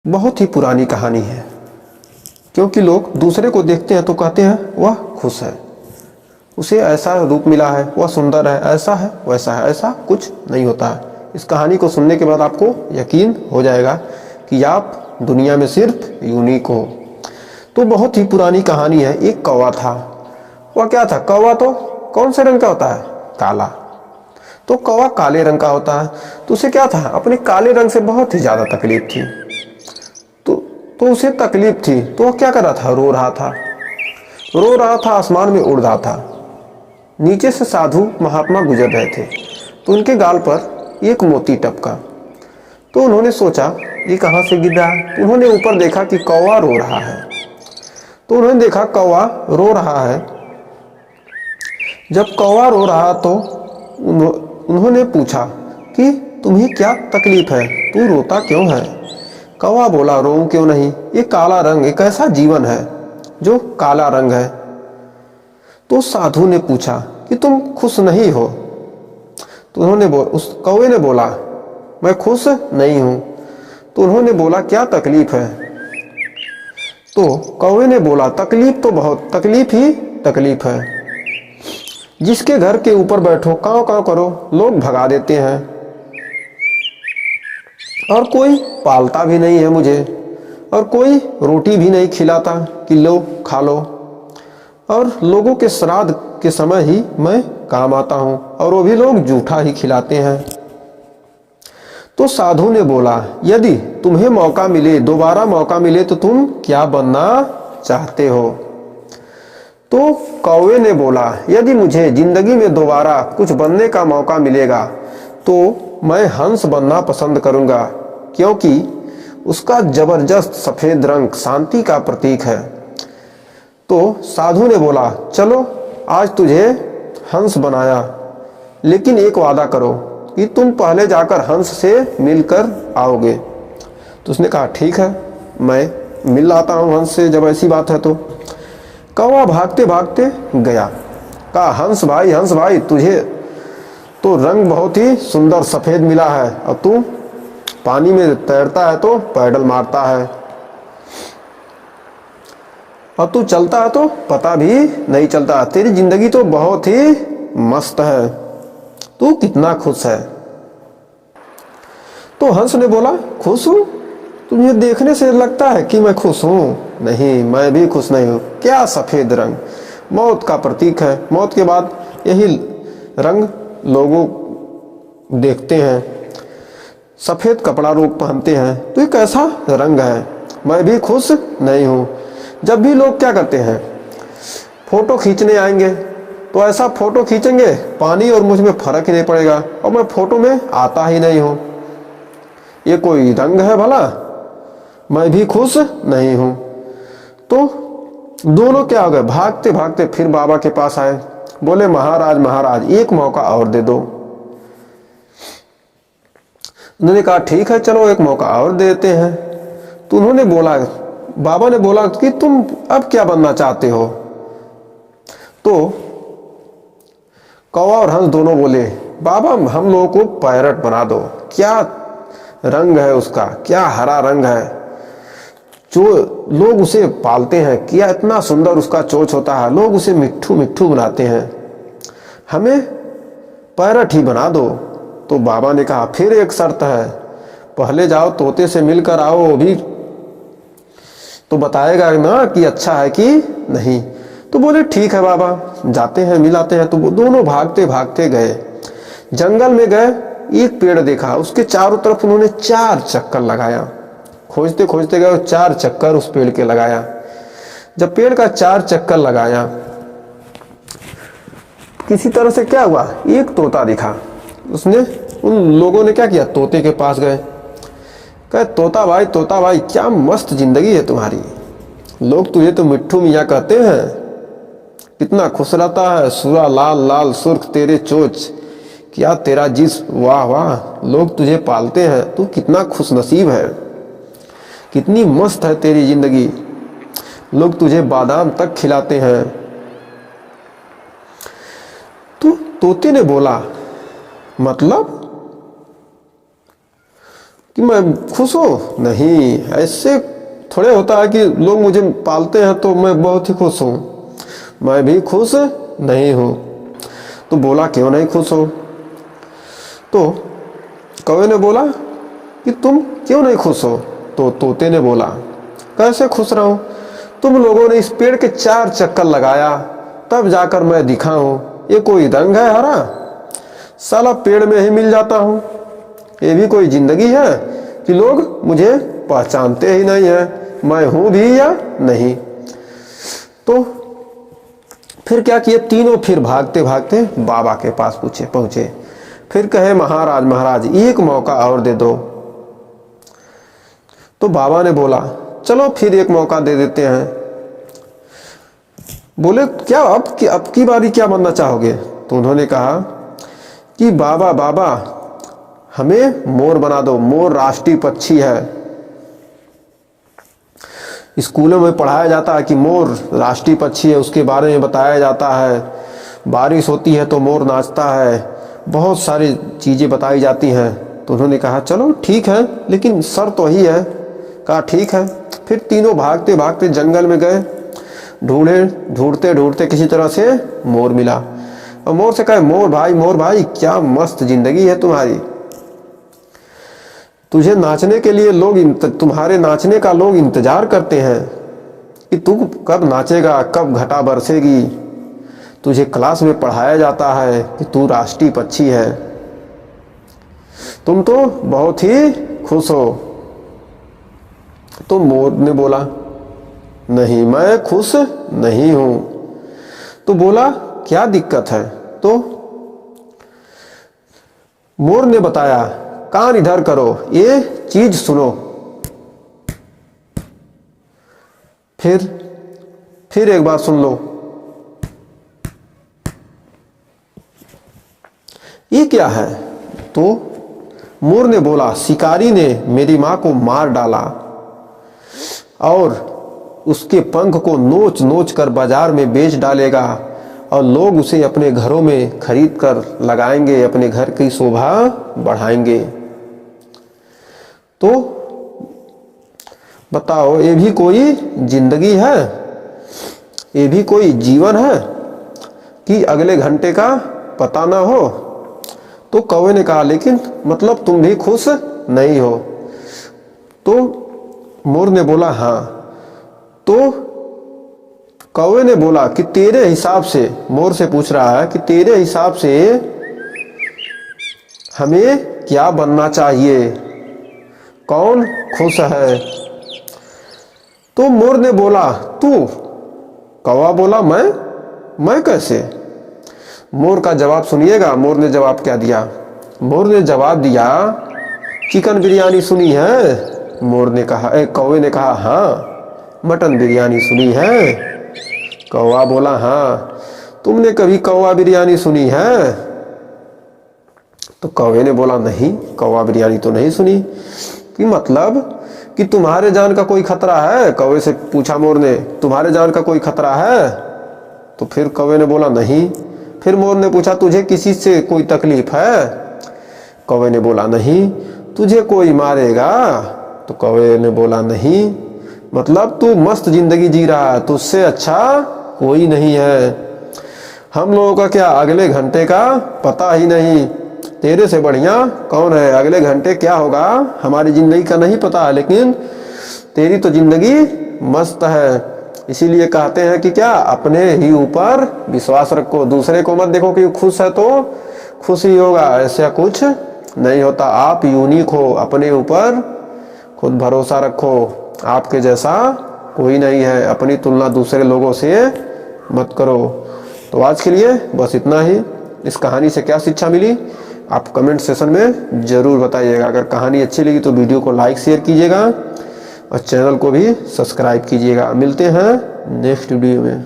बहुत ही पुरानी कहानी है। क्योंकि लोग दूसरे को देखते हैं तो कहते हैं वह खुश है, उसे ऐसा रूप मिला है, वह सुंदर है, ऐसा है वैसा है। ऐसा कुछ नहीं होता है। इस कहानी को सुनने के बाद आपको यकीन हो जाएगा कि आप दुनिया में सिर्फ यूनिक हो। तो बहुत ही पुरानी कहानी है। एक कौवा था। वह क्या था? कौवा तो कौन से रंग का होता है? काला। तो कौवा काले रंग का होता है। तो उसे क्या था? अपने काले रंग से बहुत ही ज्यादा तकलीफ थी। तो तो उसे तकलीफ थी तो वह क्या कर रहा था? रो रहा था, रो रहा था, आसमान में उड़ रहा था। नीचे से साधु महात्मा गुजर रहे थे तो उनके गाल पर एक मोती टपका। तो उन्होंने सोचा ये कहाँ से गिरा। तो उन्होंने ऊपर देखा कि कौवा रो रहा है। तो उन्होंने देखा कौवा रो रहा है। जब कौवा रो रहा तो उन्होंने पूछा कि तुम्हें क्या तकलीफ है, तू रोता क्यों है? कौवा बोला, रोऊं क्यों नहीं, ये काला रंग एक ऐसा जीवन है जो काला रंग है। तो साधु ने पूछा कि तुम खुश नहीं हो? तो उस कौवे ने बोला, मैं खुश नहीं हूं। तो उन्होंने बोला, क्या तकलीफ है? तो कौवे ने बोला, तकलीफ तो बहुत, तकलीफ ही तकलीफ है। जिसके घर के ऊपर बैठो, कांव कांव करो, लोग भगा देते हैं और कोई पालता भी नहीं है मुझे, और कोई रोटी भी नहीं खिलाता कि लो खा लो। और लोगों के श्राद्ध के समय ही मैं काम आता हूं और वो भी लोग जूठा ही खिलाते हैं। तो साधु ने बोला, यदि तुम्हें मौका मिले, दोबारा मौका मिले तो तुम क्या बनना चाहते हो? तो कौवे ने बोला, यदि मुझे जिंदगी में दोबारा कुछ बनने का मौका मिलेगा तो मैं हंस बनना पसंद करूंगा, क्योंकि उसका जबरदस्त सफेद रंग शांति का प्रतीक है। तो साधु ने बोला, चलो आज तुझे हंस बनाया, लेकिन एक वादा करो कि तुम पहले जाकर हंस से मिलकर आओगे। तो उसने कहा, ठीक है, मैं मिल आता हूं हंस से, जब ऐसी बात है। तो कौवा भागते भागते गया। कहा, हंस भाई, तुझे तो रंग बहुत ही सुंदर सफेद मिला है, और तू पानी में तैरता है तो पैडल मारता है, और तू चलता है तो पता भी नहीं चलता। तेरी जिंदगी तो बहुत ही मस्त है, तू कितना खुश है। तो हंस ने बोला, खुश हूं? तुम्हें देखने से लगता है कि मैं खुश हूं। नहीं, मैं भी खुश नहीं हूं। क्या सफेद रंग मौत का प्रतीक है। मौत के बाद यही रंग लोगों देखते हैं, सफेद कपड़ा लोग पहनते हैं, तो ये कैसा रंग है। मैं भी खुश नहीं हूं। जब भी लोग क्या करते हैं, फोटो खींचने आएंगे तो ऐसा फोटो खींचेंगे, पानी और मुझ में फर्क ही नहीं पड़ेगा, और मैं फोटो में आता ही नहीं हूं। ये कोई रंग है भला? मैं भी खुश नहीं हूं। तो दोनों क्या हो गए, भागते भागते फिर बाबा के पास आए। बोले, महाराज एक मौका और दे दो। उन्होंने कहा, ठीक है, चलो एक मौका और देते हैं। तो उन्होंने बोला, बाबा ने बोला कि तुम अब क्या बनना चाहते हो? तो कौवा और हंस दोनों बोले, बाबा हम लोगों को पैरट बना दो। क्या रंग है उसका, क्या हरा रंग है, जो लोग उसे पालते हैं, क्या इतना सुंदर उसका चोंच होता है, लोग उसे मिट्ठू मिट्ठू बनाते हैं, हमें पैरट ही बना दो। तो बाबा ने कहा, फिर एक शर्त है, पहले जाओ तोते से मिलकर आओ, वो भी तो बताएगा ना कि अच्छा है कि नहीं। तो बोले, ठीक है बाबा, जाते हैं, मिलाते हैं। तो वो दोनों भागते भागते गए, जंगल में गए, एक पेड़ देखा, उसके चारों तरफ उन्होंने 4 चक्कर लगाया। खोजते खोजते गए, 4 चक्कर उस पेड़ के लगाया। जब पेड़ का 4 चक्कर लगाया, किसी तरह से क्या हुआ, एक तोता दिखा। उसने, उन लोगों ने क्या किया, तोते के पास गए। कहे, तोता भाई, क्या मस्त जिंदगी है तुम्हारी, लोग तुझे तो मिट्ठू मियाँ कहते हैं, कितना खुश रहता है, सूरा लाल लाल सुर्ख तेरे चोच, क्या तेरा जिस्म, वाह वाह, लोग तुझे पालते हैं, तू कितना खुश नसीब है, कितनी मस्त है तेरी जिंदगी, लोग तुझे बादाम तक खिलाते हैं। तो तोते ने बोला, मतलब? कि मैं खुश हूँ? नहीं, ऐसे थोड़े होता है कि लोग मुझे पालते हैं तो मैं बहुत ही खुश हूँ। मैं भी खुश नहीं हूँ। तो बोला क्यों नहीं खुश हो? तो कौवे ने बोला कि तुम क्यों नहीं खुश हो? तो तोते ने बोला कैसे खुश रहूं? तुम लोगों ने इस पेड़ के 4 चक्कर लगाया तब जाकर मैं दिखा हूँ। ये कोई रंग है हरा? साला पेड़ में ही मिल जाता हूँ। ये भी कोई जिंदगी है कि लोग मुझे पहचानते ही नहीं है, मैं हूं भी या नहीं। तो फिर क्या किए, तीनों फिर भागते भागते बाबा के पास पहुंचे। फिर कहे महाराज महाराज एक मौका और दे दो। तो बाबा ने बोला चलो फिर एक मौका दे देते हैं। बोले क्या अब की बारी क्या बनना चाहोगे? तो उन्होंने कहा कि बाबा बाबा हमें मोर बना दो, मोर राष्ट्रीय पक्षी है। स्कूलों में पढ़ाया जाता है कि मोर राष्ट्रीय पक्षी है, उसके बारे में बताया जाता है। बारिश होती है तो मोर नाचता है, बहुत सारी चीज़ें बताई जाती हैं। तो उन्होंने कहा चलो ठीक है, लेकिन शर्त तो वही है। कहा ठीक है। फिर तीनों भागते भागते जंगल में गए, ढूंढते ढूंढते किसी तरह से मोर मिला। और मोर से कहे मोर भाई क्या मस्त जिंदगी है तुम्हारी। तुझे नाचने के लिए तुम्हारे नाचने का लोग इंतजार करते हैं कि तू कब नाचेगा, कब घटा बरसेगी। तुझे क्लास में पढ़ाया जाता है कि तू राष्ट्रीय पक्षी है। तुम तो बहुत ही खुश हो। तो मोर ने बोला नहीं, मैं खुश नहीं हूं। तो बोला क्या दिक्कत है? तो मोर ने बताया कान इधर करो, ये चीज सुनो। फिर एक बार सुन लो। ये क्या है? तो मोर ने बोला शिकारी ने मेरी मां को मार डाला और उसके पंख को नोच नोच कर बाजार में बेच डालेगा और लोग उसे अपने घरों में खरीद कर लगाएंगे, अपने घर की शोभा बढ़ाएंगे। तो बताओ ये भी कोई जिंदगी है? ये भी कोई जीवन है कि अगले घंटे का पता ना हो? तो कौवे ने कहा लेकिन मतलब तुम भी खुश नहीं हो? तो मोर ने बोला हाँ। तो कौवे ने बोला कि तेरे हिसाब से, मोर से पूछ रहा है कि तेरे हिसाब से हमें क्या बनना चाहिए, कौन खुश है? तो मोर ने बोला तू। कौवा बोला मैं कैसे? मोर का जवाब सुनिएगा। मोर ने जवाब क्या दिया? मोर ने जवाब दिया चिकन बिरयानी सुनी है? मोर ने कहा कौवे ने कहा हाँ। मटन बिरयानी सुनी है? कौवा बोला हाँ। तुमने कभी कौवा बिरयानी सुनी है? तो कौवे ने बोला नहीं, कौवा बिरयानी तो नहीं सुनी। कि मतलब कि तुम्हारे जान का कोई खतरा है? कौवे से पूछा मोर ने, तुम्हारे जान का कोई खतरा है? तो फिर कौवे ने बोला नहीं। फिर मोर ने पूछा तुझे किसी से कोई तकलीफ है? कौवे ने बोला नहीं। तुझे कोई मारेगा? तो कौवे ने बोला नहीं। मतलब तू मस्त जिंदगी जी रहा है, तुझसे अच्छा कोई नहीं है। हम लोगों का क्या अगले घंटे का पता ही नहीं, तेरे से बढ़िया कौन है? अगले घंटे क्या होगा हमारी जिंदगी का नहीं पता है, लेकिन तेरी तो जिंदगी मस्त है। इसीलिए कहते हैं कि क्या अपने ही ऊपर विश्वास रखो, दूसरे को मत देखो कि खुश है तो खुश ही होगा, ऐसा कुछ नहीं होता। आप यूनिक हो, अपने ऊपर खुद भरोसा रखो, आपके जैसा कोई नहीं है। अपनी तुलना दूसरे लोगों से मत करो। तो आज के लिए बस इतना ही। इस कहानी से क्या शिक्षा मिली आप कमेंट सेशन में जरूर बताइएगा। अगर कहानी अच्छी लगी तो वीडियो को लाइक शेयर कीजिएगा और चैनल को भी सब्सक्राइब कीजिएगा। मिलते हैं नेक्स्ट वीडियो में।